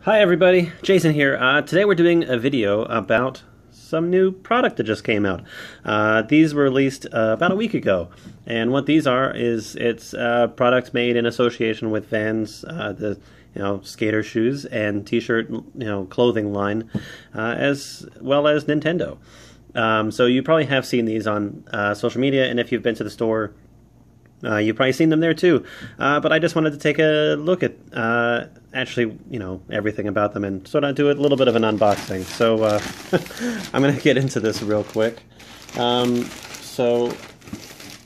Hi everybody, Jason here. Today we're doing a video about some new product that just came out. These were released about a week ago, and what these are is it's products made in association with Vans, the skater shoes and t-shirt clothing line, as well as Nintendo. So you probably have seen these on social media, and if you've been to the store, you've probably seen them there too, but I just wanted to take a look at actually, everything about them and sort of do a little bit of an unboxing. So I'm going to get into this real quick. So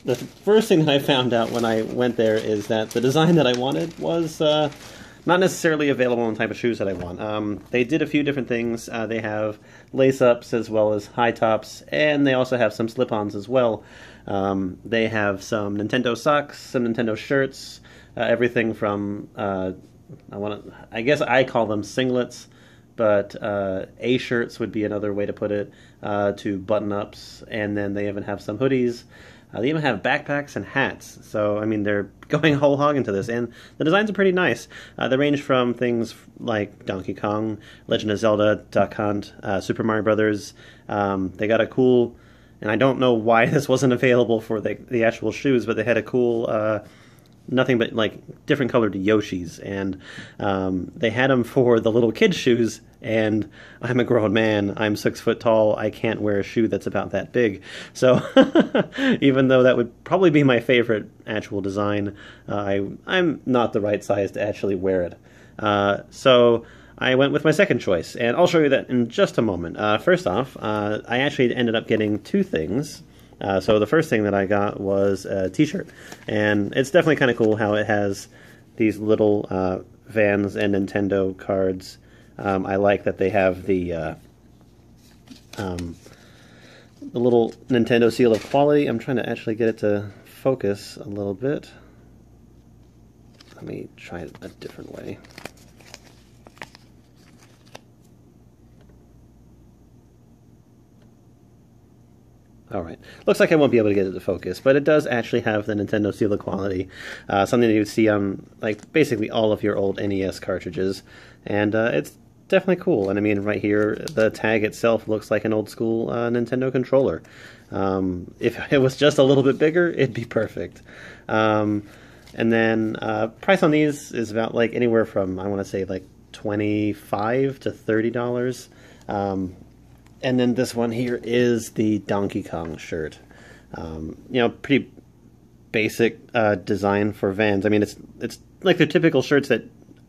the first thing that I found out when I went there is that the design that I wanted was not necessarily available in the type of shoes that I want. They did a few different things. They have lace-ups as well as high tops, and they also have some slip-ons as well. They have some Nintendo socks, some Nintendo shirts, everything from I guess I call them singlets, but A shirts would be another way to put it, to button-ups, and then they even have some hoodies. They even have backpacks and hats. So, I mean, they're going whole hog into this, and the designs are pretty nice. They range from things like Donkey Kong, Legend of Zelda, Duck Hunt, Super Mario Brothers. They got a cool, and I don't know why this wasn't available for the actual shoes, but they had a cool, nothing but like different colored Yoshis, and they had them for the little kid shoes, and I'm a grown man, I'm 6 foot tall, I can't wear a shoe that's about that big, so even though that would probably be my favorite actual design, I'm not the right size to actually wear it. So I went with my second choice, and I'll show you that in just a moment. First off, I actually ended up getting two things. So the first thing that I got was a t-shirt, and it's definitely kind of cool how it has these little Vans and Nintendo cards. I like that they have the little Nintendo seal of quality. I'm trying to actually get it to focus a little bit. Let me try it a different way. Alright, looks like I won't be able to get it to focus, but it does actually have the Nintendo seal of quality, something that you would see on like basically all of your old NES cartridges, and it's definitely cool. And I mean, right here, the tag itself looks like an old school Nintendo controller. If it was just a little bit bigger, it'd be perfect. And then price on these is about like anywhere from, I want to say, like $25 to $30. And then this one here is the Donkey Kong shirt. Pretty basic design for Vans. I mean, it's like their typical shirts that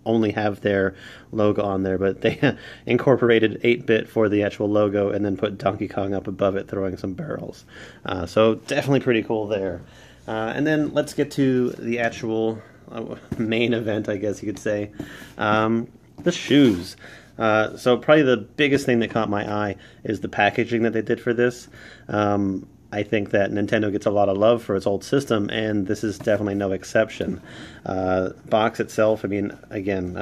only have their logo on there, but they incorporated 8-bit for the actual logo and then put Donkey Kong up above it throwing some barrels. So definitely pretty cool there. And then let's get to the actual main event, I guess you could say. The shoes. So probably the biggest thing that caught my eye is the packaging that they did for this. I think that Nintendo gets a lot of love for its old system, and this is definitely no exception. Box itself, I mean, again,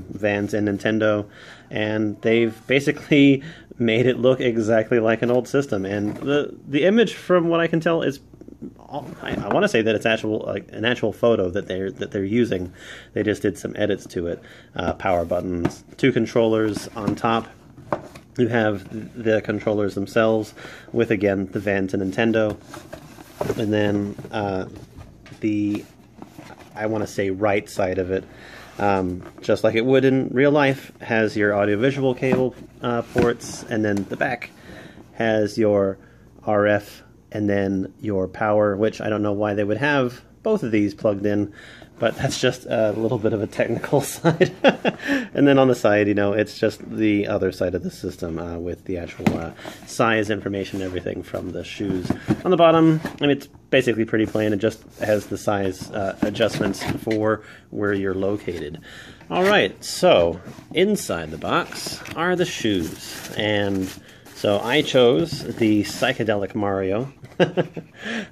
Vans and Nintendo, and they've basically made it look exactly like an old system. And the image, from what I can tell, is I want to say that it's an actual photo that they're using. They just did some edits to it. Power buttons, 2 controllers on top. You have the controllers themselves with, again, the Vans and Nintendo, and then I want to say right side of it, just like it would in real life, has your audiovisual cable ports, and then the back has your RF and then your power, which I don't know why they would have both of these plugged in, but that's just a little bit of a technical side. And then on the side, it's just the other side of the system with the actual size information and everything from the shoes. On the bottom, I mean, it's basically pretty plain. It just has the size adjustments for where you're located. Alright, so inside the box are the shoes, and so I chose the Psychedelic Mario.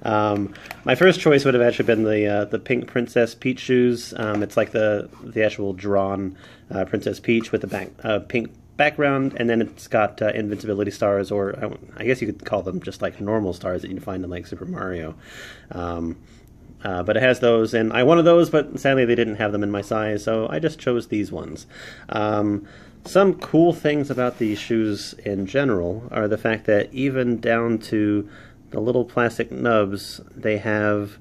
My first choice would have actually been the pink Princess Peach shoes. It's like the actual drawn Princess Peach with the pink background, and then it's got invincibility stars, or I guess you could call them just like normal stars that you'd find in like Super Mario. But it has those, and I wanted those, but sadly they didn't have them in my size, so I just chose these ones. some cool things about these shoes in general are the fact that even down to the little plastic nubs, they have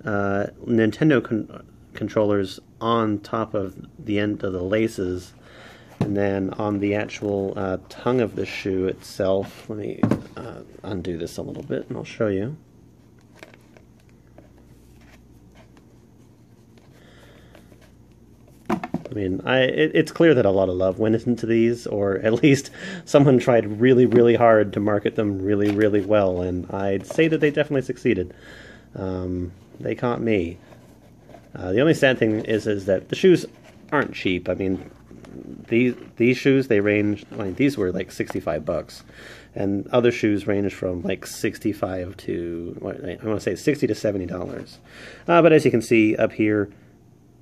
Nintendo controllers on top of the end of the laces. And then on the actual tongue of the shoe itself, let me undo this a little bit and I'll show you. I mean, it's clear that a lot of love went into these, or at least someone tried really, really hard to market them really, really well, and I'd say that they definitely succeeded. They caught me. The only sad thing is that the shoes aren't cheap. I mean, these shoes, they range, I mean, these were like $65, and other shoes range from like $65 to, I want to say $60 to $70. But as you can see up here,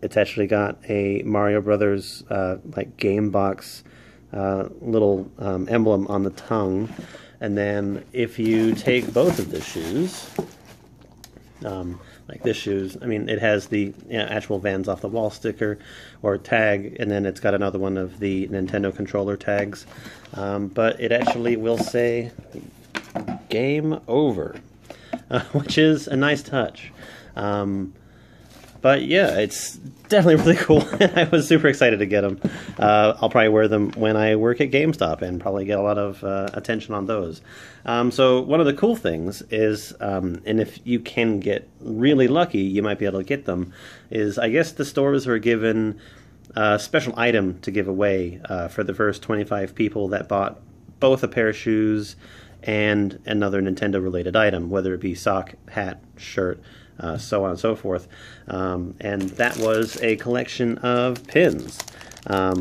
it's actually got a Mario Brothers like game box little emblem on the tongue, and then if you take both of the shoes, like this shoes, I mean, it has the actual Vans Off the Wall sticker or tag, and then it's got another one of the Nintendo controller tags, but it actually will say "Game Over," which is a nice touch. But yeah, it's definitely really cool, and I was super excited to get them. I'll probably wear them when I work at GameStop and probably get a lot of attention on those. So one of the cool things is, and if you can get really lucky, you might be able to get them, is I guess the stores are given a special item to give away for the first 25 people that bought both a pair of shoes and another Nintendo-related item, whether it be sock, hat, shirt, so on and so forth. And that was a collection of pins,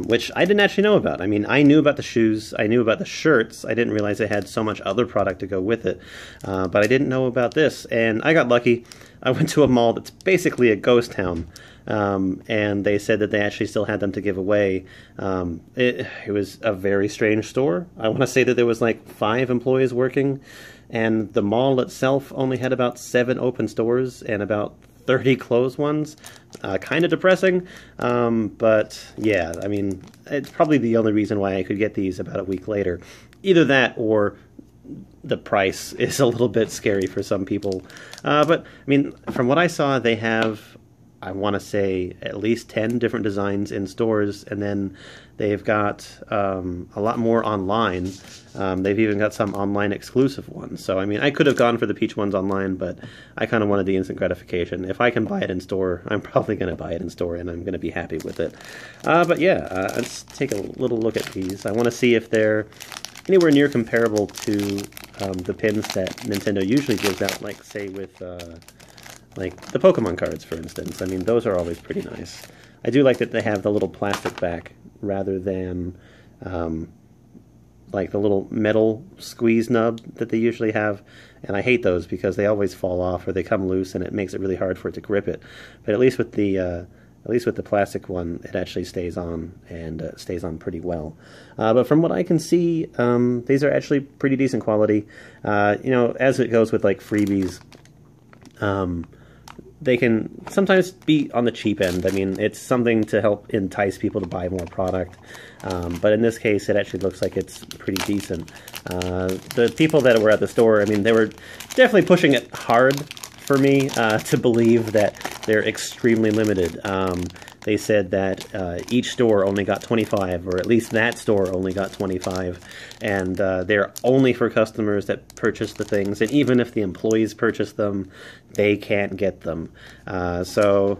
which I didn't actually know about. I mean, I knew about the shoes, I knew about the shirts, I didn't realize they had so much other product to go with it, but I didn't know about this, and I got lucky. I went to a mall that's basically a ghost town, and they said that they actually still had them to give away. It was a very strange store. I want to say that there was like 5 employees working, and the mall itself only had about 7 open stores and about 30 closed ones. Kind of depressing, but yeah, I mean, it's probably the only reason why I could get these about a week later. Either that or the price is a little bit scary for some people. But, I mean, from what I saw, they have, I want to say, at least 10 different designs in stores, and then they've got a lot more online. They've even got some online exclusive ones. So, I mean, I could have gone for the Peach ones online, but I kind of wanted the instant gratification. If I can buy it in store, I'm probably going to buy it in store, and I'm going to be happy with it. But yeah, let's take a little look at these. I want to see if they're anywhere near comparable to the pins that Nintendo usually gives out, like, say, with like the Pokemon cards, for instance. I mean, those are always pretty nice. I do like that they have the little plastic back rather than like the little metal squeeze nub that they usually have, and I hate those because they always fall off or they come loose and it makes it really hard for it to grip it. But at least with the plastic one, it actually stays on, and stays on pretty well. But from what I can see, these are actually pretty decent quality. You know, as it goes with like freebies, they can sometimes be on the cheap end. I mean, it's something to help entice people to buy more product. But in this case, it actually looks like it's pretty decent. The people that were at the store, I mean, they were definitely pushing it hard for me to believe that they're extremely limited. They said that each store only got 25, or at least that store only got 25, and they're only for customers that purchase the things, and even if the employees purchase them, they can't get them. So,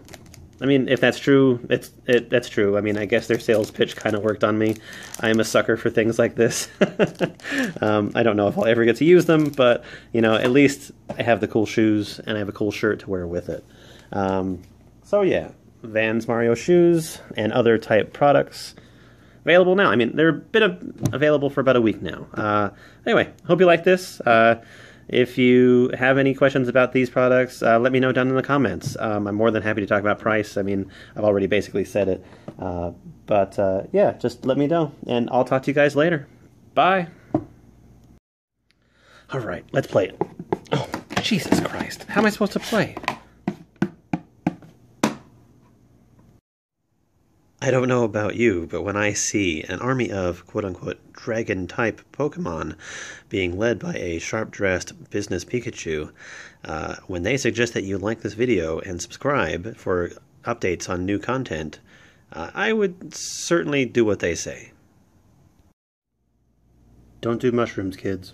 I mean, if that's true, that's true. I mean, I guess their sales pitch kind of worked on me. I'm a sucker for things like this. I don't know if I'll ever get to use them, but, you know, at least I have the cool shoes, and I have a cool shirt to wear with it. So yeah, Vans Mario shoes and other type products available now. I mean, they've been available for about a week now. Anyway, hope you like this. If you have any questions about these products, let me know down in the comments. I'm more than happy to talk about price. I mean, I've already basically said it. But yeah, just let me know, and I'll talk to you guys later. Bye! Alright, let's play it. Oh, Jesus Christ. How am I supposed to play? I don't know about you, but when I see an army of quote-unquote dragon-type Pokemon being led by a sharp-dressed business Pikachu, when they suggest that you like this video and subscribe for updates on new content, I would certainly do what they say. Don't do mushrooms, kids.